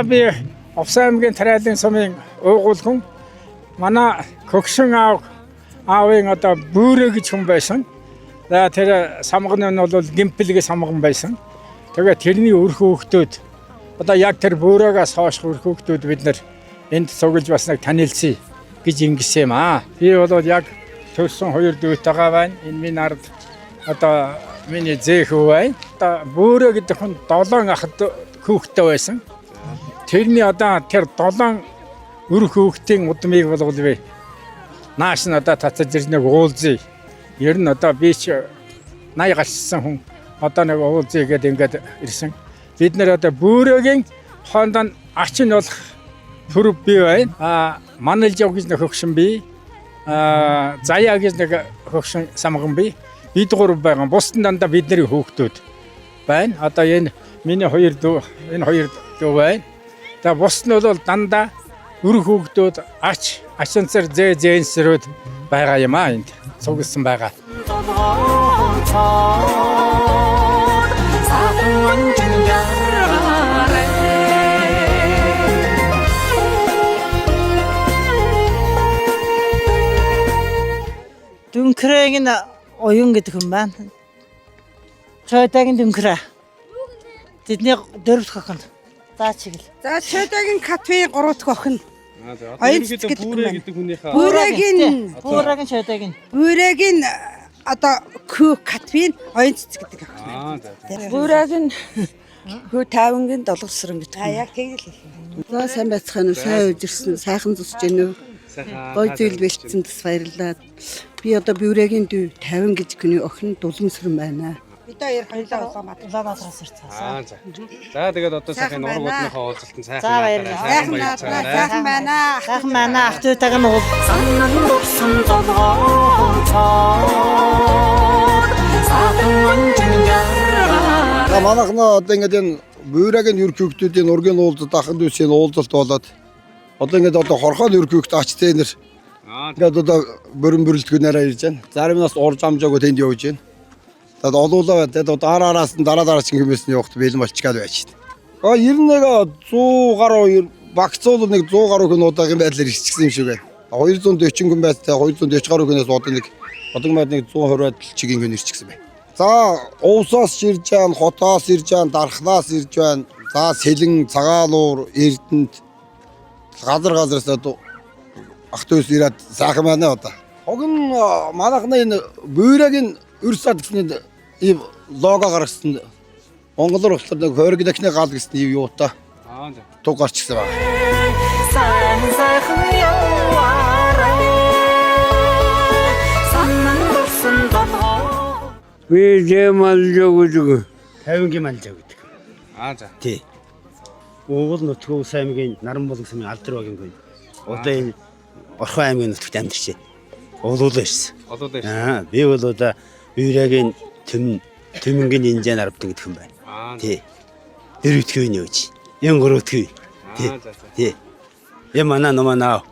За би Овсаймгийн Тариалан сумын уугуул хүн манай Хөгшин аавын одоо Бүүрэ гэж хүн байсан. За тэр самган нь бол гимпэлгийн самган байсан. Тэгээ тэрний өр хүүхдүүд одоо яг тэр Бүүрэгээс хойш өр хүүхдүүд бид нар энд цуглаж бас нэг танилцъя гэж ингэсэн юм аа. Би бол яг төрсөн 2 дүүтэйгээ байна. Энэ минь ард одоо миний зээх үе. Одоо Бүүрэ гэдэг хүн 7 ахад хүүхдтэй байсан. Тэрний одоо тэр 7 өр хүүхдийн удмыг болгоулвэ. Нааш нь одоо тацаж ирнэг уулзъя. Ер нь одоо би ч 80 гарсан хүн одоо нэг уулзъя гэдээ ингээд ирсэн. Бид нэр одоо Бүүрэгийн хондон арчин болох төрөв бий байна. Маналжав гэж нэг хөгшин бий. Заяа гэж нэг хөгшин самган бий. Бид 3 байгаа. Бусдын дандаа бидний хүүхдүүд байна. Одоо энэ миний 2 дүү, энэ 2 дүү байна. За бусд нь бол дандаа өр хүүхдүүд ачинцэр зээнсрүүд байгаа юм аа энд цугласан байгаа. Дүнкрэгийн оюун гэдэг юм байна. Чойдагийн дүнкрэ. Тэдний 4 охин. За чиглэл. За Чойдагийн Катвийн 3 дахь охин. Оюун гэдэг Бүүрэ гэдэг хүнийхээ Бүүрэгийн Чойдагийн. Бүүрэгийн одоо Катвийн оюун цэцэг гэдэг охин. Бүүрэгийн хөө тавангийн долгосрон гэдэг. Яг тэгэл хэлнэ. За сайн байцгаана уу? Сайн үдирсэн, сайхан зүсэж гэнэ үү? Гой зүйл бэлтсэн бас баярлалаа. Би одоо Бүүрэгийн дүү 50 гэж хүний охин Дулмсран байна. Бид хоёр хоёулаа Улаанбаатараас ирсэн. За тэгээд одоо сайхан ураг удмынхаа уулзалтанд сайхан сайхан байна. Сайхан байна. Ах トゥ тагаа муу. Саннан дурсан толгоон цаад сайхан анжингаар. Манайхна одоо ингээд энэ Бүүрэгийн өр хүүхдүүдийн ургийн уулзалт ахын дүүсийн уулзалт болоод одоо ингээд одоо хорхоод өр хүүхд ач тэнэр ингээд одоо бүрэн бүрэлдэхүүнээрээ ирж байна. Зарим нас урж амжаагүй тэнд явж байна. Тэгээд олуулаа байна. Тэгээд одоо араас нь дараа чинь хүмүүсний явахт бэлэн болчихгал байж байна. 91 100 гаруй багцуул нэг 100 гаруй хүн удаагийн байдлаар ирчихсэн юм шиг байна. 240 хүн байцтай 240 гаруй хүнээс одоо нэг 120 чигийн хүн ирчихсэн байна. За уусаас ирж байна, хотоос ирж байна, дархлаас ирж байна. За сэлэн, цагаалуур, Эрдэнэт газараас одоо ах トゥ ирээд сайхан байна одоо. Хогн манайхны энэ Бүүрэгийн Үрсад гэсэн ийм лого гаргасан Монголоор болохоор нэг хоригдохны гал гэсэн юм юу та. Туг гарчсан байна. Сайхан яваарай. Саннан дурсан толгоон. Би Жэмалжоо гэдэг. 50 Жэмалжоо гэдэг. За. Тий. Уугуул нутгийн саймгийн Наранболон сумын Алдрбагийн хүн. Одоо энэ Орхон аймгийн нутагт амьдарч байна. Уулуулаа ирсэн. Би бол одоо Бүүрэгийн төмөнгийн инженер авдаг гэдэг юм байна. Тий. Дөрөвдгийн нөөж. Ян гөрөвдгийн. Тий. Я манай номонаа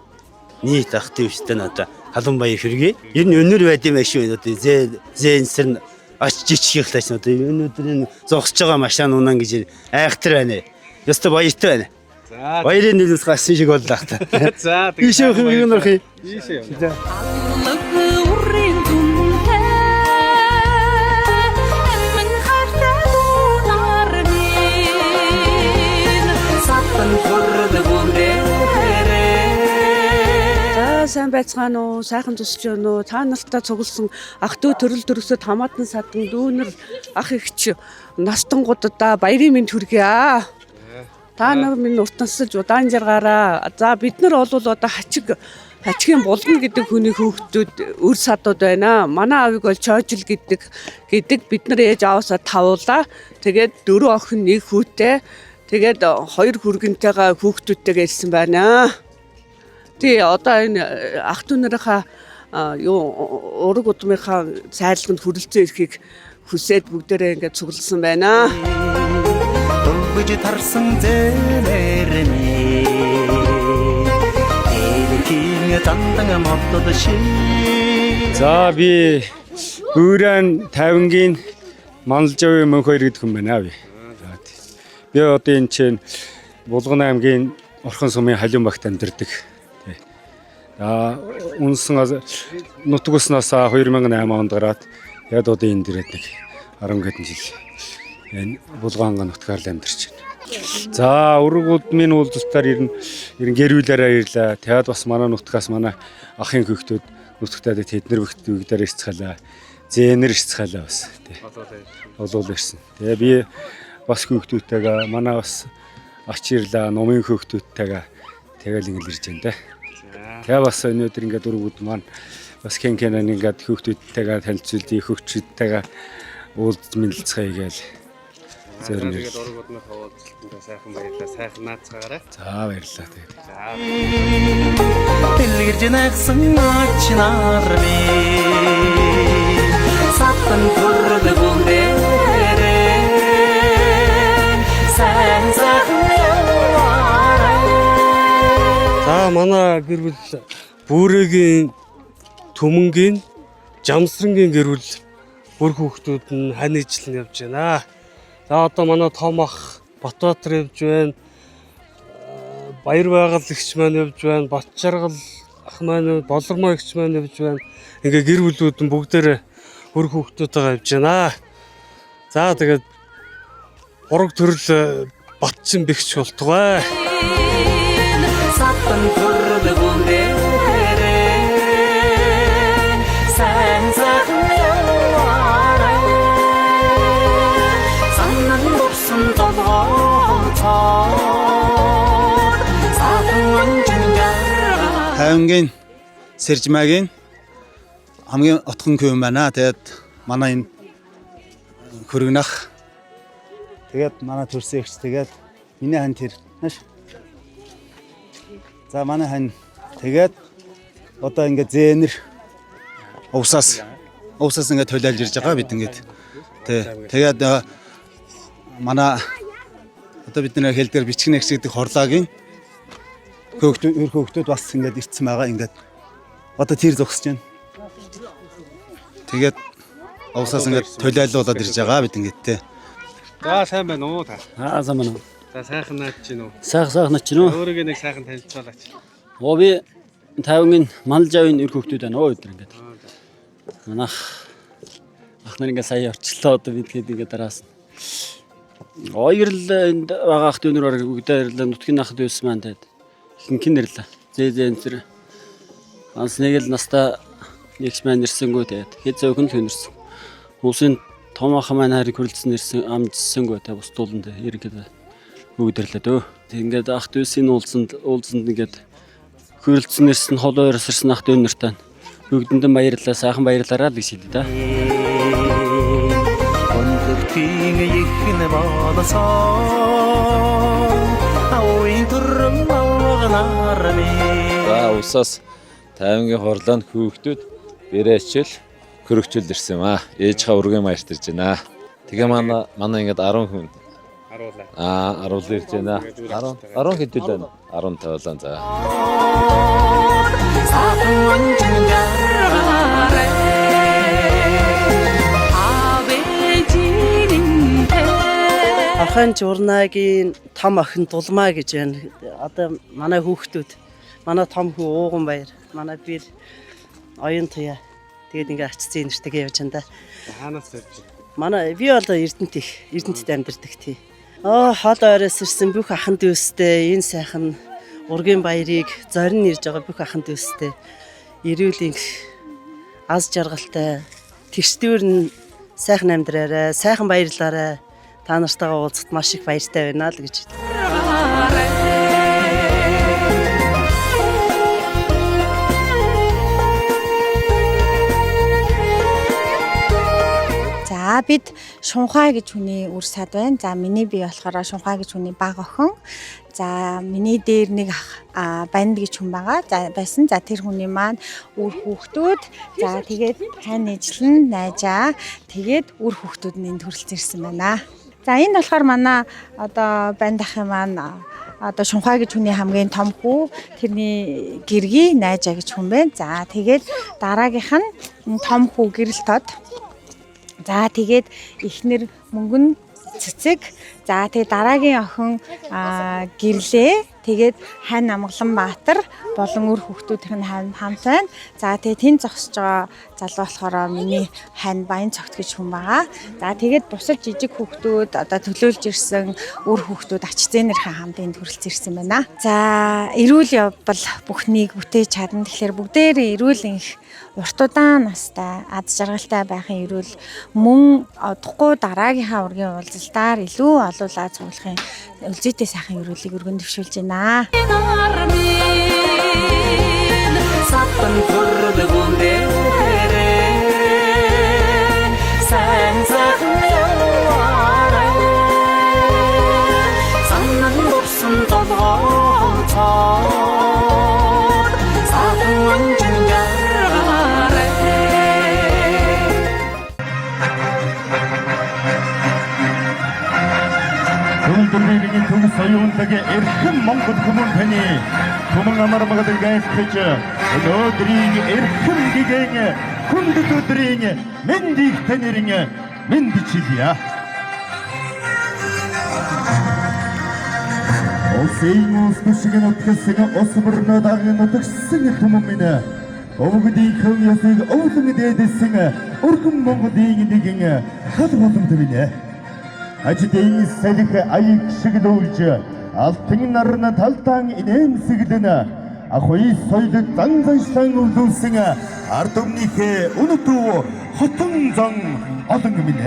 нийт ах トゥ өстэй надаа халуун баяр хэрэг. Ер нь өнөр байд юм ашиг байна. Одоо зээнсэр ач жичих ихлаач одоо өнөөдөр зогсож байгаа машин унаа гэж айхтар байна. Яста баяртай байна. За. Баярын нэлээс гасан шиг боллоо та. За. Ийшээ юм нөх. Ийшээ. Сайн байцгаана уу? Сайхан тусч байна уу? Та нартай цугласан ах トゥ төрөл төрөсөд хамаатан садан дүүнер ах ихч настангуудаа баярын мэнд хүргэе. Та нар минь урт насаж удаан жаргаараа. За бид нар бол одоо хачгийн булган гэдэг хүний хүүхдүүд өр садууд байна. Манай аавыг бол Чойжил гэдэг бид нар ээж аваасаа тавуулаа. Тэгээд 4 охин 1 хүүтэй. Тэгээд 2 хүргэнтэйгээ хүүхдүүдтэйгээ ирсэн байна. Тий одоо энэ ах トゥ нарынхаа ураг удмынхаа сайрлаганд хүрэлцэн ирэхийг хүсээд бүгдээрээ ингээд цугласан байна. Дөнгөж тарсан зэнэрний элхийн тандан модод ши. За би Бүүрэн 50-гийн Манлжавын мөнх хоёр гэдэг хүн байна би. Би одоо энэ чинь Булган аймгийн Орхон сумын Халиун багт амьдардаг. Үнсэн нутаг уснаас 2008 онд гараад яг одоо энд ирээд нэг 10 хэдэн жил энэ Булган нутгаар л амьдарч байна. За өргөд минь уулзалтаар ерэн гэрүүлээрээ ирлээ. Тэгээд бас манай нутгаас манай ахын хөвгтүүд нутагтаад тэднэр бүгдээр ирцгэлээ. Зэнэр ирцгэлээ бас тий. Олол ирсэн. Тэгээ би бас хөвгтүүдтэйгээ манай бас ач ирлээ, номын хөвгтүүдтэйгээ тэгэл ингэж ирж байна да. Тэгээ бас өнөөдөр ингээд өргөд маань бас кенкенан ингээд хөвгтүүдтэйгээ танилцуулдгийг хөвгчүүдтэйгээ уулзж мэлцгээе гээл. Зөвхөн тэгээд ургуудны хаваалцалтанд сайхан баярлалаа. Сайхан наацгаарай. За баярлалаа тэгээд. За. Дэлгэрж нэгсэн ачнаарми. Сатан төрөд бүндэрэ. Сайн сайхан яваарай. За манай гэр бүл Бүрээгийн Төмөнгийн Жамсрангийн гэр бүл бүр хүүхдүүд нь хань ижил явж байна. За одоо манай том ах Батбаатар явж байна. Баяр байгаль эгч маань явж байна. Батчаргал ах маань, Болормоо эгч маань явж байна. Ингээ гэр бүлүүд нь бүгдээрээ бүр хүүхдүүдтэйгээ явж байна. За тэгээд ураг төрөл батчин бэгч болтугай. Сатан төрөд бүндэрэ. Сайн сайхан яваарай. Саннан борсон толгоцоор сахан амжингаа. Хайнгийн Сэржмагийн хамгийн отхон көвн байна. Тэгээд манай энэ хөргөнах. Тэгээд манай төрсөн эгч тэгээд миний хань тэр нааш. За манай хань тэгээд одоо ингээд зэнэр увсаас ингээд төлөөлж ирж байгаа бид ингээд. Тэгээд манай одоо бид нэр хэл дээр бичгнэгч гэдэг хорлоогийн хөвгтүүд бас ингээд ирсэн байгаа ингээд одоо тэр зогсож байна. Тэгээд увсаас ингээд төлөөлүүлээд ирж байгаа бид ингээд те. За сайн байна уу та? Сайн байна уу? За сайхан наач чинь үү? Сайхан наач чинь үү? Өөрийгөө нэг сайхан танилцуулаач. Би 50-ын Манлжавын эр хөвгтүүд байна оо өдөр ингээд. Манайх ах нар ингээд сая орчлоо одоо бид тэгээд ингээд араас. Оёрл энд байгаа ах дүүнэр бүгдээр л нутгийн ахд байсан маань тэгээд хинхэн нэрлээ. Зэнцэр. Анс нэг л настаа нэгч маань ирсэнгүү тэгээд хэд зөвхөн л хөнөрсөн. Хүмүүсийн том ах маань хариг хүрлцэн ирсэн амжсангүй тэгээд бусдуулан тэгээд ирэхэд бүгдэрлээ дөө. Ингээд ах дүүсийн уулзанд ингээд хөрөлдсөн нэрсэн холоо ирсэн ах дүүн нартай бүгдэндээ баярлалаа, сайхан баярлалаа л гэж хэлээ да. Өндөртийн ихнэ болосоо ауын төрөм авганаарми. За усаас 50-гийн хорлоонд хүүхдүүд бэрээчл хөрөгчөл ирсэн юм аа. Ээжийнхаа ургийн маярт ирж байна. Тэгээ манай ингээд 10 хүн аруулаа ирж байна. 10 хэдүүл байна. 10 тавлаа за. Орхон журнагийн том охин Дулмаа гэж байна. Одоо манай хүүхдүүд, манай том хүү Ууган баяр, манай бэр оюун туяа. Тэгээд ингээ ачцсан нэртэйгээ явж байна да. Хаанаас ирж байна? Манай би бол Эрдэнэтэд амьдардаг тий. Хол ойроос ирсэн бүх ахын дүүстэй энэ сайхан ургийн баярыг зорин ирж байгаа бүх ахын дүүстэй эрүүл аз жаргалтай тэгшдүүр нь сайхан амьдраарай, сайхан баярлаарай. Та нартайгаа уулзахад маш их баяртай байна л гэж. За бид Шунхай гэж хүний үр сад байна. За миний бие болохоор Шунхай гэж хүний баг охин. За миний дээр нэг банд гэж хүн байгаа. За байсан. За тэр хүний маань үр хүүхдүүд. За тэгээд хань ижлэн найжаа. Тэгээд үр хүүхдүүд нь энд хүрэлцэн ирсэн байна. За энэ болохоор манай одоо банд ахын маань одоо Шунхай гэж хүний хамгийн том хүү. Тэрний гэргий найжаа гэж хүн байна. За тэгээд дараагийнх нь том хүү гэрэл тод. За тэгээд эхнэр мөнгөн цэцэг. За тэгээ дараагийн охин гэрлээ. Тэгээд Хань Амгалан Баатар болон үр хүүхдүүдийн хамт байна. За тэгээ тэнд зогсож байгаа залуу болохоор миний Хань Баян цогт гэж хүн байгаа. За тэгээд бусад жижиг хүүхдүүд одоо төлөөлж ирсэн үр хүүхдүүд ач зээнэрхэн хамт энд хүрэлцэн ирсэн байна. За эрүүл явбал бүхнийг бүтээж чадна. Тэгэхээр бүгдээрээ эрүүл их урт удаан настай аз жаргалтай байхын эрүүл мөн удахгүй дараагийнхаа ургийн уулзалтаар илүү олуулаад цуглахын үлзийтэй сайхан эрүүлгийг өргөн дэвшүүлж байна. Төлөвлөрийн төгс соёлыг эрхэм Монгол хүмүүн таны түмэн амар магадгүй гайхаж өнөөдрийн эрхэм гэгэн хүндэт өдрийн мэндийг танирын мэндичилье. Осын устшигэн утгасан осборно дагийн утгсан түмэн минь өвгдийн хэн ясыг өвлөн дээдсэн өргөн Монголын нэгэн хад боломт минь ажидын салих аяг шиглүүлж алтын нарна талтан инээмсэглэн ахуй соёлд занзаншлан үлдүүлсэн ард өмнөхөө өнөтөө хотон зан олон минь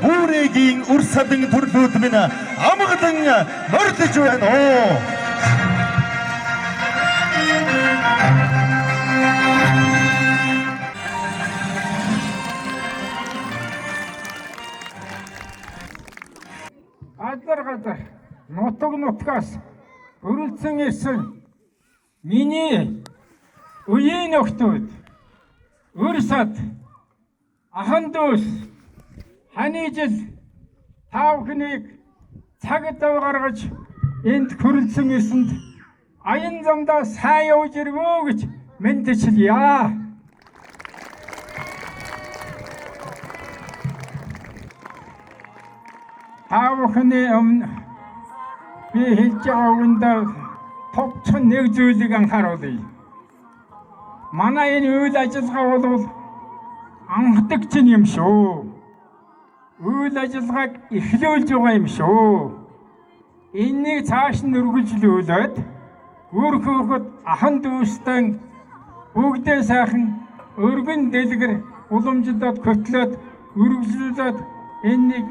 бүрээгийн үр садан төрлүүд минь амгадан мордож байна оо. Газар нутгаас өрөлдсөн ирсэн миний үеийн охтууд өр сад ахан дүүс ханы жил та бүхнийг цаг зав гаргаж энд хүрэлцэн ирсэнд аян замдаа сайн явж ирвөө гэж мэдчилъя. Та бүхний өмнө би хэлж байгаа үгэндээ товчхон нэг зүйлийг анхааруулъя. Манай энэ үйл ажиллагаа бол анхдагч юм шүү. Үйл ажиллагааг эхлүүлж байгаа юм шүү. Энийг цааш нь үргэлжлүүлээд үр хүүхэд ахан дүүстэн бүгдээ сайхан өргөн дэлгэр уламжлаад хөтлөөд үргэлжлүүлээд энийг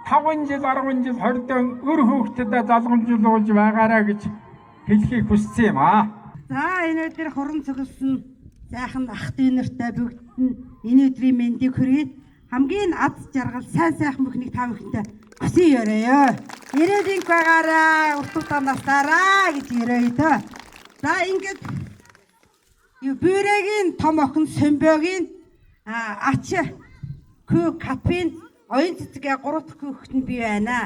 5 жил 10 жил 20 дон үр хүүхдэд залгамжуулж байгаараа гэж хэлхийг хүссэн юм аа. За энэ өдөр хорон цогсон сайхан ах дүү нартай бүгд нь энэ өдрийн мэндийг хүргээд хамгийн аз жаргал сайн сайхан бүхнийг та бүхэнтэй хүсье өрөөё. Ирээдүйг байгаараа урт удаан настаараа гэж өрөөё тоо. За ингээд Бүүрэгийн том охин Сомбогийн ач хүү Катвин оюун цэцгээ 3 дахь хүүхэд нь бий байна.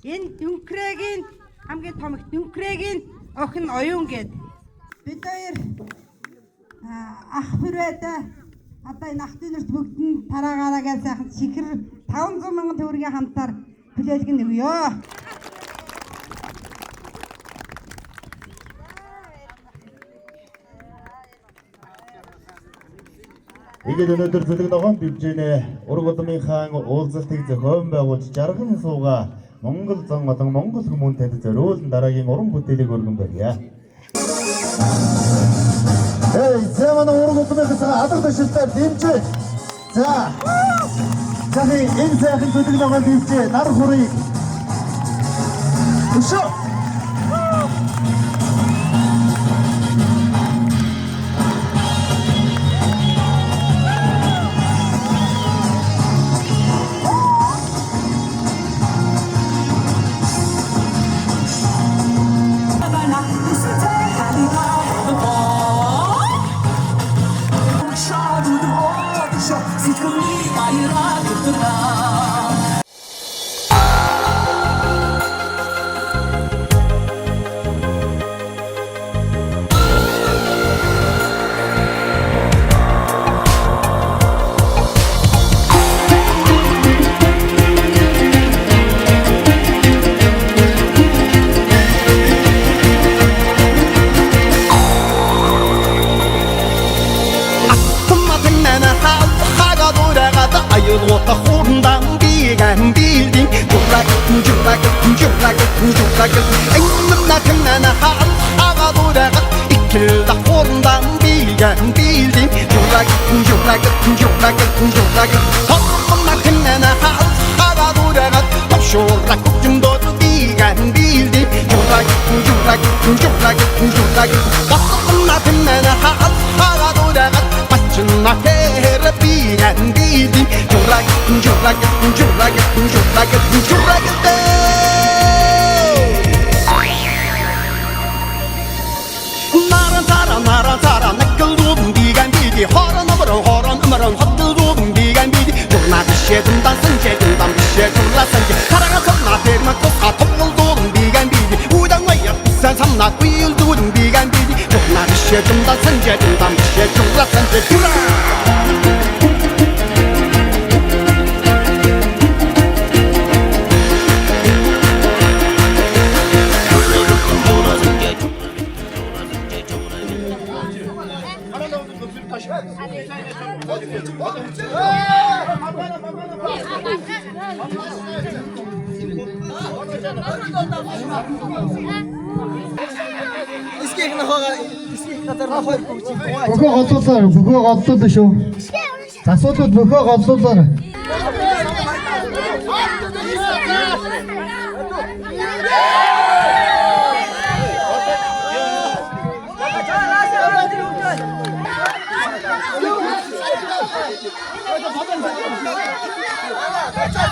Энэ Дүнкрэгийн хамгийн том их Дүнкрэгийн охин оюун гээд бид хоёр ах хүрээдэ одоо энэ ах дүүнэрт бүгд нь тараагаараа гэж сайхан чихэр 500 мянган төгрөгийн хамтаар хүлээлгэн өгье. Ингээд өнөөдөр зүлэг ногоон бивжэнэ ураг удмын хаан уулзалтыг зохион байгуулж жарган сууга Монгол зан болон Монгол хүмүүн танд зориулсан дараагийн уран бүтээлийг өргөн барья. Зэмэн ураг удмын хаан алга ташилтаар дэмжээ. За энэ сайхан зүлэг ногоон бивжээ нар хүрээ. Өшөө. Бөхөө голлуулаа шүү. Засуулууд бөхөө голлуулаа.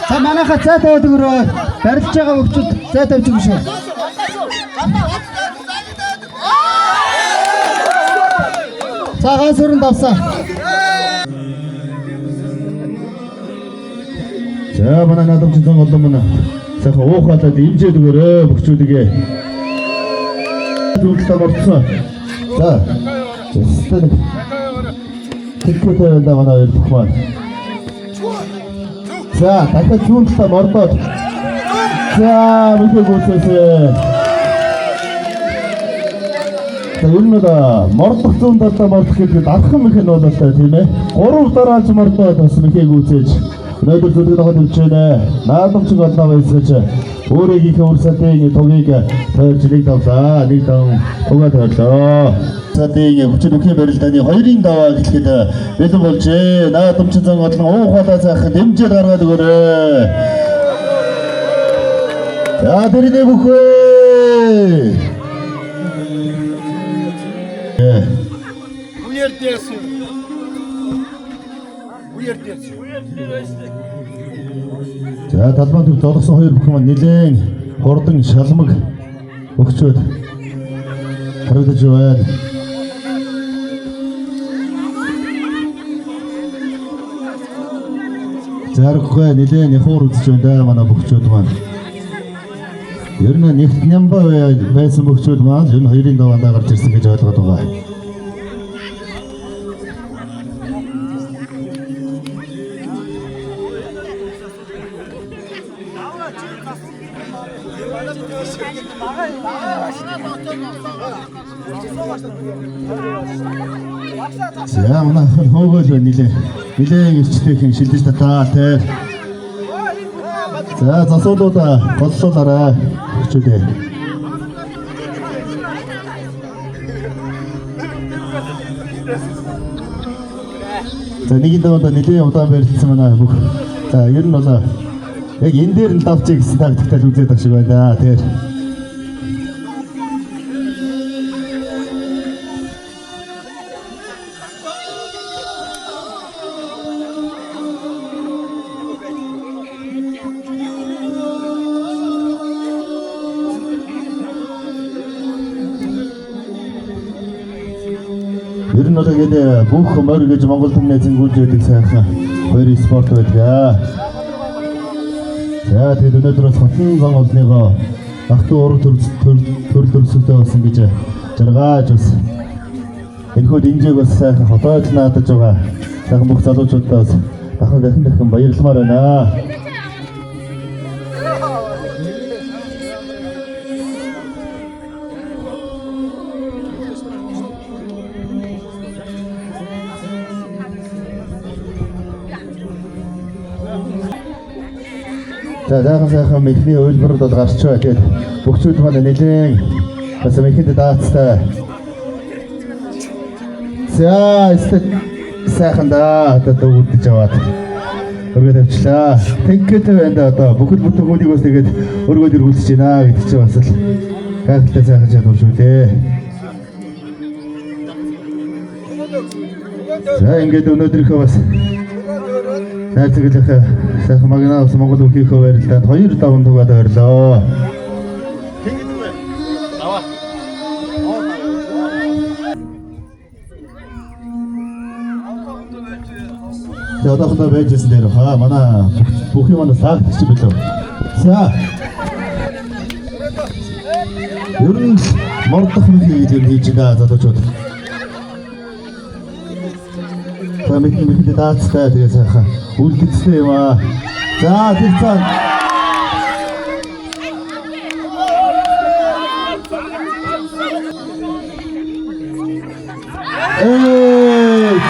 За манайха цай тавьдаг өрөө барилж байгаа хөвчүүд цай тавьж өгнө шүү. За ганц өрөнд авсаа. За манай наадамчин олон мана. Сайхан уухаалаад имжээд өгөөрэй хөвчүүдгээ. Зүгтээ морцсон. За. Өстөд. Тэтгэвтэй байгаа хоёр бүхмаа. За, дахиад зүгтээ мордоод. За, мөхөг үүсээсэй. За ер нь мордох зүүн талаа мордох гэдэг алхам их нь бол тийм ээ. 3 дараалж мордоод бас мөхийг үүсээж өнөөдөр зүрх ноход хөвчөөнэ. Наадамчиг олноо байсаж өөрийнхөө урсатын тугийг тойрч нэг тавлаа. Нэг тав тугаа тойрлоо. Садын хүчин өхний барилдааны 2-ын даваа гэлэхэд бэлэн болжээ. Наадамчин зан олон уухалаа заахад дэмжээр гаргаад өгөөрэй. За дэрнэ бүхөө. За талбайд золгосон хоёр бүхэн маань нэлээд хурдан шалмаг өгчөөд харагдаж байна. Зарггүй нэлээд яхуур үзэж байна да манай бөхчүүд маань. Ер нь нэгт нямбаа байсан бөхчүүд маань ер нь 2-ын даваандаа гарч ирсэн гэж ойлгоод байгаа. За манай хөөгөл нилээ ирчтэйхэн шилдэж татаа тэр. За засуулуудаа голлуулаарай хөвчүүдээ. За нэгэн даваа нилээ удаан барилдсан манай бүх. За ер нь бол яг энэ дээр нь давчих гэсэн тактиктай үзээд байгаа шиг байна тэр. Ер нь бол ингээд бүх морь гэж Монгол түмнээ зингүүлж байдаг сайхан хоёр спорт байдаг. За тэгээд өнөөдөр бас хотын зан олныгоо багтуу ураг төрөлсөлтэй болсон гэж жаргаж бас энэхүү дэмжээг бас сайхан хотоод наадаж байгаа. Сайхан бүх залуучуудаа бас дахин баярламаар байна. За сайхан мэхний үйлбэрд бол гарч байгаа. Тэгээд бүгчүүд маань нэлээд бас мэхэнд даацтай. За сайхан да одоо үлдэж аваад өргөд авчлаа. Тэнхээтэй байна одоо бүхэл бүтэн хүнийг бас тэгээд өргөд өргүүлж байна гэдэг чинь бас л гайхалтай сайхан чадвар шүү дээ. За ингээд өнөөдрийнхөө бас найзлахаа сайхан магнаас Монгол өхийнхөө барилдаанд 2-5 тугаад ойрлоо. За одоохондоо байжсэн дээр хаа манай бүх юм саагдчих билүү. За. Ер нь мордох мэхийг хийж байгаа залуучууд. За мэхний даацтай тэгээ сайхан үлдчихсэн юм аа. За тэр цаа.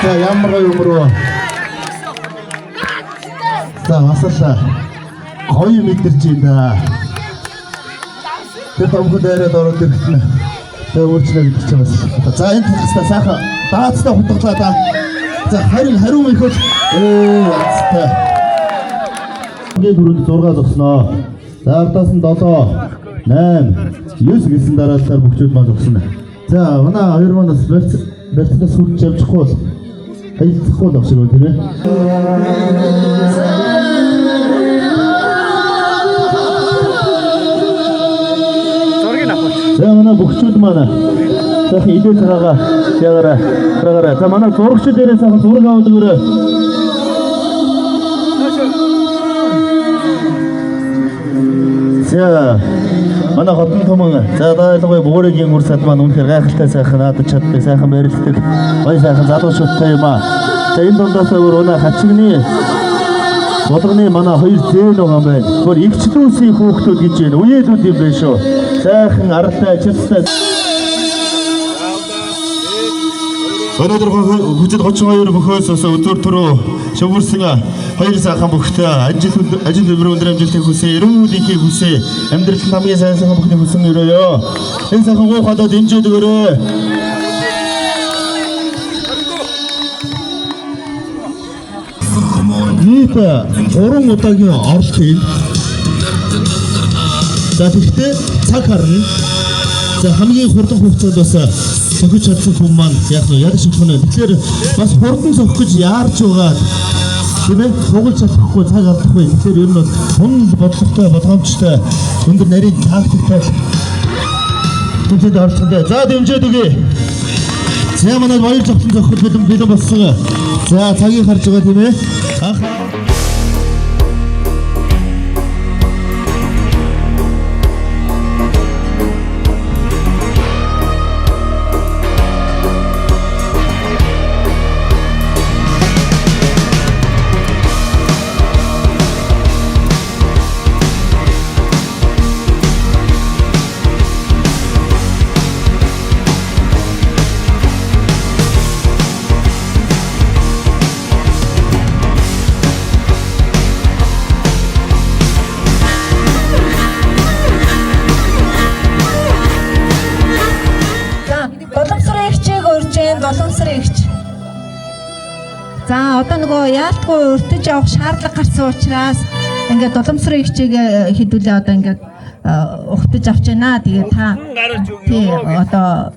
За ямар юм руу. За масалла гоё мэдэрч байна. Тэр томход арайд ороод ирэхнэ. Тэгээ өөрчлөө гэдэг чинь бас. За энэ тастай сайхан даацтай хутгалаа да. За хариу ихэл яцтай. Ингээд дөрөнд 6 зогсноо. За ардаас нь 7, 8, 9 гэсэн дараалалаар бүгчүүд маань зогсно. За манай хоёр манаас барьцнаас хүрч явчихгүй бол хаилцахгүй л авшиг үү тийм ээ. За манай бүгчүүд маань сайхан идэл цагаагаа ягаараа. За манай зурагч дээрээ сайхан зураг аваад өгөөрэй. За манай хотын томон за дайлгой буургийн үрсад маань үнэхээр гайхалтай сайхан надад чаддаг сайхан барилддаг гоё сайхан залуучуудтай юм аа. За энэ дундаас өөр хачигны болгоны манай хоёр зээл байгаа юм байна. Гөр игчлүүсийн хүүхдүүд гэж байна. Үеэлүүд юм байна шүү. Сайхан аралтай ачаалттай. Өнөөдөр хүчит 32 бөхөөс өдөр төрөө шөвөрсөн хоёр сайхан бүхтэй ажил хөдөлмөр өндөр амжилтыг хүсье. Эрүүл энхийг хүсье. Амьдралд хамгийн сайхан бүхний хүсэн өрөөё. Энэ сайхан гоо хадаа дэмжиж өгөөрэй. Нийт 3 удаагийн орлогыг за тэгтээ цаг харна. За хамгийн хурдан хугацаанд бас сохиж чадсан хүмүүс маань яг нь яд шиг хүн. Тэгэхээр бас хурдан сохих гэж яарч байгаа. Тийм ээ? Сугалж чадахгүй цаг алдахгүй. Тэгэхээр ер нь хүн бодлоготой, болгоомжтой, өндөр нарийн тактиктай төвчд орцгондоо. За дэмжиж өгье. За манай баяр зохицон зохиол бэлэн болсон. За цагийг харж байгаа тийм ээ? За одоо нөгөө яалтгүй өртөж явах шаардлага гарсан учраас ингээд доломсрын хичээг хэдүүлээ одоо ингээд ухтаж авч байна. Тэгээ та тий одоо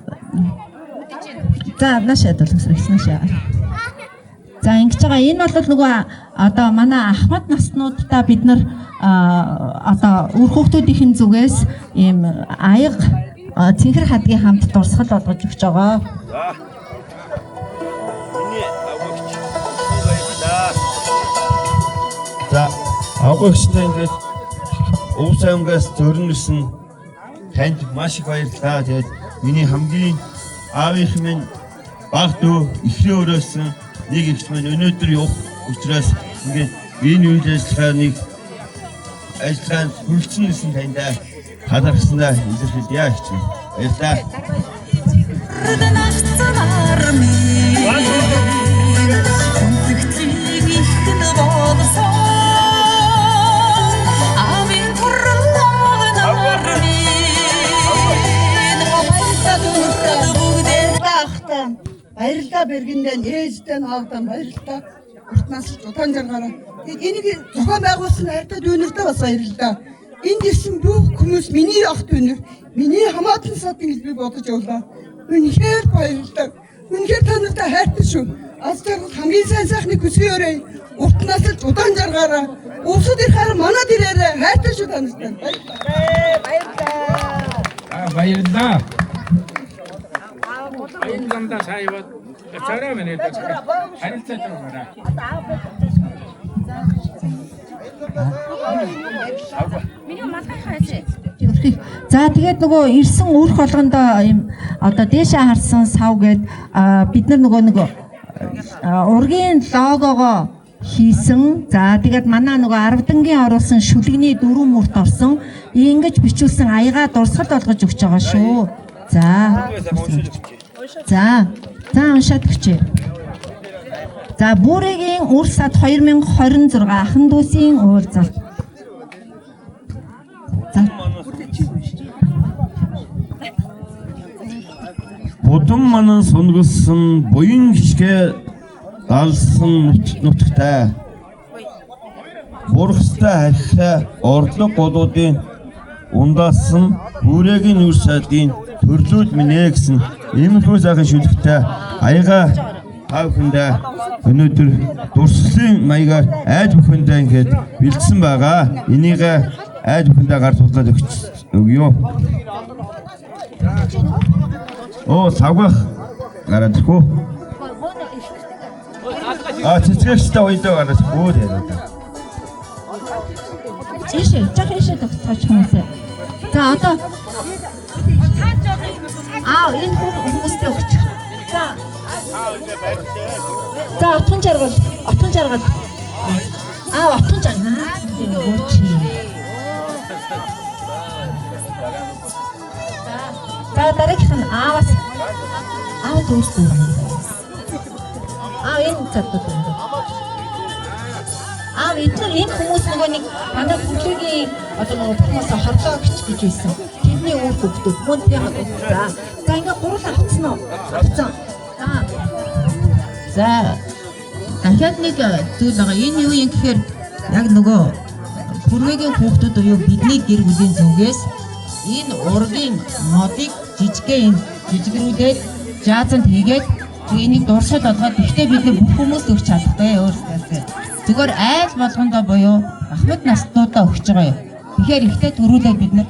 за наашаа доломсрын хичээнашаа. За ингэж байгаа энэ бол нөгөө одоо манай ахмад наснуудаа бид нар одоо үр хүүхдүүдийн зүгээс ийм аяга цэнхэр хадгийн хамт дурсгал болгож өгч байгаа. За авгагчтай ингээд өв саймгаас зөрнөрсөн танд маш их баярлалаа. Тэгээд миний хамгийн аавынх минь баг дүү ихний өрөөсөн нэг ихч минь өнөөдөр явах учраас ингээд энэ үйл ажиллагааны хүрэлцэн гэсэн таньдаа талархсанаа илэрхийлье ихч минь. Баярлалаа. ахтай баярлалаа бэргэндээ ээжтэй наавдан баярлалаа. Уртнаас удаан жаргаараа. Энийг зохион байгуулсан хайртай дүүнэртэй бас баярлалаа. Энд ирсэн бүх хүмүүс миний ах дүүнэр, миний хамаатан садын хэлбэг бодож явлаа. Үнэхээр баярлалаа. Үнэхээр та нартай хайртай шүү. Аз жаргал хамгийн сайн сайхныг хүсье. Уртнаас удаан жаргаараа. Улсад ирэхээр манад ирээрээ хайртай шүү та нартай. Баярлалаа. Баярлалаа. Энэ замдаа саяад царай минь дэвчээ. Харилцаатай байна. За тэгээд нөгөө ирсэн өрх болгондоо юм одоо дээшээ харсан сав гээд бид нар нөгөө ургийн логогоо хийсэн. За тэгээд манай нөгөө 10 дангийн оруулсан шүлэгний 4 мөрт орсон. Ингэж бичүүлсэн аягаа дурсгал болгож өгч байгаа шүү. За уншаад өгчээ. За Бүрээгийн үр сад 2026 ахын дүүсийн уулзалт. Будам манан сунгалсан буян хишгэ галсан нутагтай. Бурхстай харьхаа орлог голуудын ундаасан Бүрээгийн үр садын төрлүүд минь гэсэн иймэрхүү сайхан шүлэгтэй аяга тавхандаа өнөөдөр дурсгалын маягаар айд бүхэндээ ингээд бэлдсэн байгаа. Энийг айд бүхэндээ гар тулаад өгье. Савгах гараад ирэх үү? Цэцгэрлэгтэй уйдаа гараад бүүд яриа. Чишээ тогтооч хүмүүсээ. За одоо энэ хүмүүстэй өгч. За отхон жаргал. Отхон жаргал. За дараагийнх нь ааваас дүүрсэн. Энэ цатууд. Энэ хүмүүс нөгөө нэг манай бүлэгийн одоо нөгөө хүмүүс хорлоо гэж байсан. Тэдний үр хөвгүүд мөнтэй хатсан. За ингээ гурал авцсан уу? Авцсан. За дахиад нэг зүйл байгаа. Энэ юу юм гэхээр яг нөгөө Бүрээгийн хүүхдүүд буюу бидний гэр бүлийн зүгээс энэ ургийн модыг жижигрүүлээд жаазанд хийгээд энийг дурсгал болгоод ихтэй бид бүх хүмүүст өгч чадахгүй өөрсдөө. Зүгээр айл болгондоо буюу ахмад настуудаа өгч байгаа юм. Тэгэхээр ихтэй төрүүлээд бид нар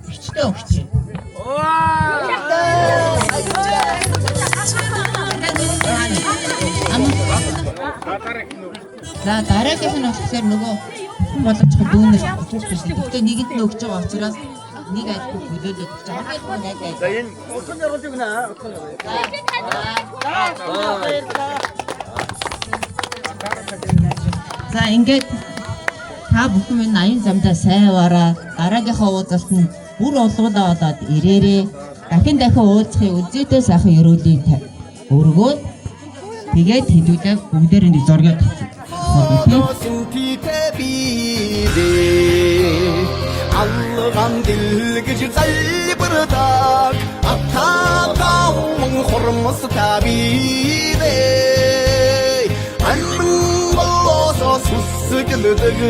бичтэй өгч юм. За дараагийнх нь болохоор нөгөө хүн боломжтой дүүнер төлөвлөсөн. Гэхдээ нэгэнд нь өгч байгаа учраас нэг айлгүй төлөөлөд өгч байгаа. За энэ утгын жаргал юу гэнэ? За ингээд та бүхэн минь 80 замдаа сайваараа дараагийнхаа уулзалтанд бүр олгодоо одоод ирээрээ. Дахин уулзахын үзээтэй сайхан өрөөлийг өргөөд тэгээд хэдүүлээ бүгдээр нэг зургийг алган дэлгэж залбирдаг атагаав хормос табидэ амман болсо сүсгэлдэг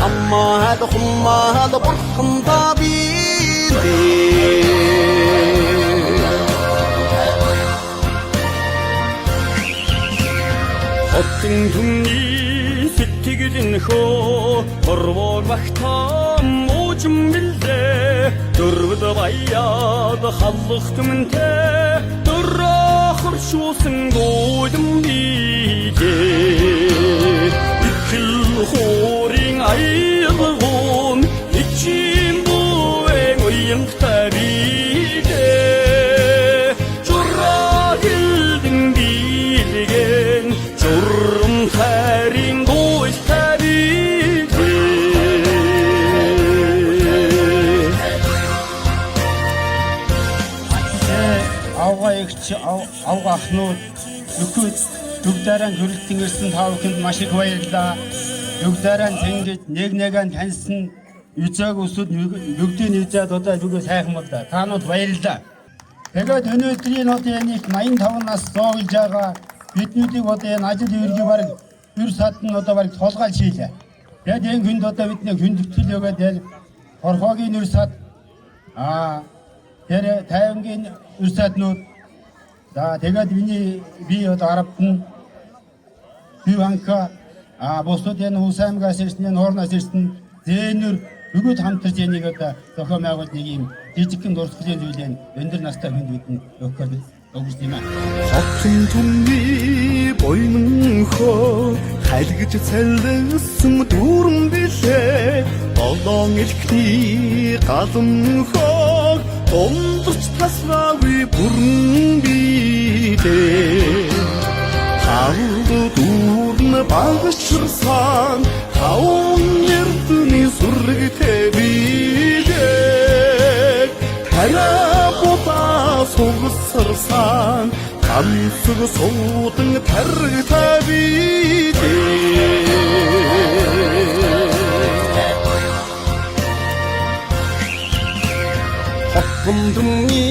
аммаад хуммаад бурхан табидэ Оттын түмний сэтгэлэн хөө хорвоо багтаам уужим билдэ дөрвд баяад халлах түмэнтэй дөрөөхөр шуусан дуулам бийдэ икэл хуурин аялгуун ичим буэн уянхтай бийдэ чурагилдэн билгэн чурм хайрын гуйс табидэ авга ахнууд нөхөд бүгдээрэн хөрөлтөн ирсэн та бүхэнд маш их баярлалаа. Бүгдээрэн тэнгиж нэгээр таньсан юцаг усуд бүгдийн юзаад одоо бүгд сайхан боллоо. Таанууд баярлалаа. Тэгээд өнөөдрийн одоо энэ 85 нас зооглож байгаа биднүүдийг одоо энэ ажил үржиг бараг өр садн одоо бараг толгойлж хийлээ. Тэгээд энэ хүнд одоо бидний хүндэтгэл өгөөд хорхоогийн өр сад тэр тайвангийн өр саднууд за тэгээд миний би одоо арабт нь Биванка босод энэ Усаймгаас ирсэн Хоорноос ирсэн зээнэр бүгд хамтарч энийг одоо зохион байгуулж нэг юм жижигхэн дурсгалын зүйлээ өндөр настай хүнд бидэнд өгөх өгч юм аа. Хотын түмний бойнхоо хайлгаж цалсан дүүрэн билээ. Болон элхний галанхоо дундч тасраагүй бүрэн билээ. Хавд дүүрэн багширсан таван эрдний сүрэгтэй билээ. Тарабута сугсарсан хамсаг суудан таргтай билээ. Хотгомдны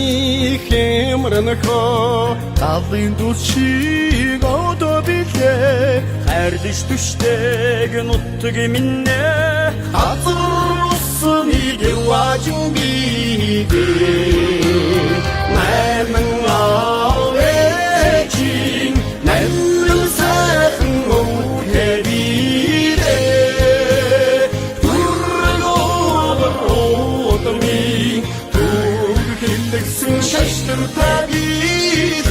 хэмрэнхөө талын душиг одоо билээ. Хайрлаж түштэйг нутг минь азар усны гэрважин билээ. Найман авэжин найман сайхан өвтэй билээ. Дүргөөрөдми Шаштртай билээ.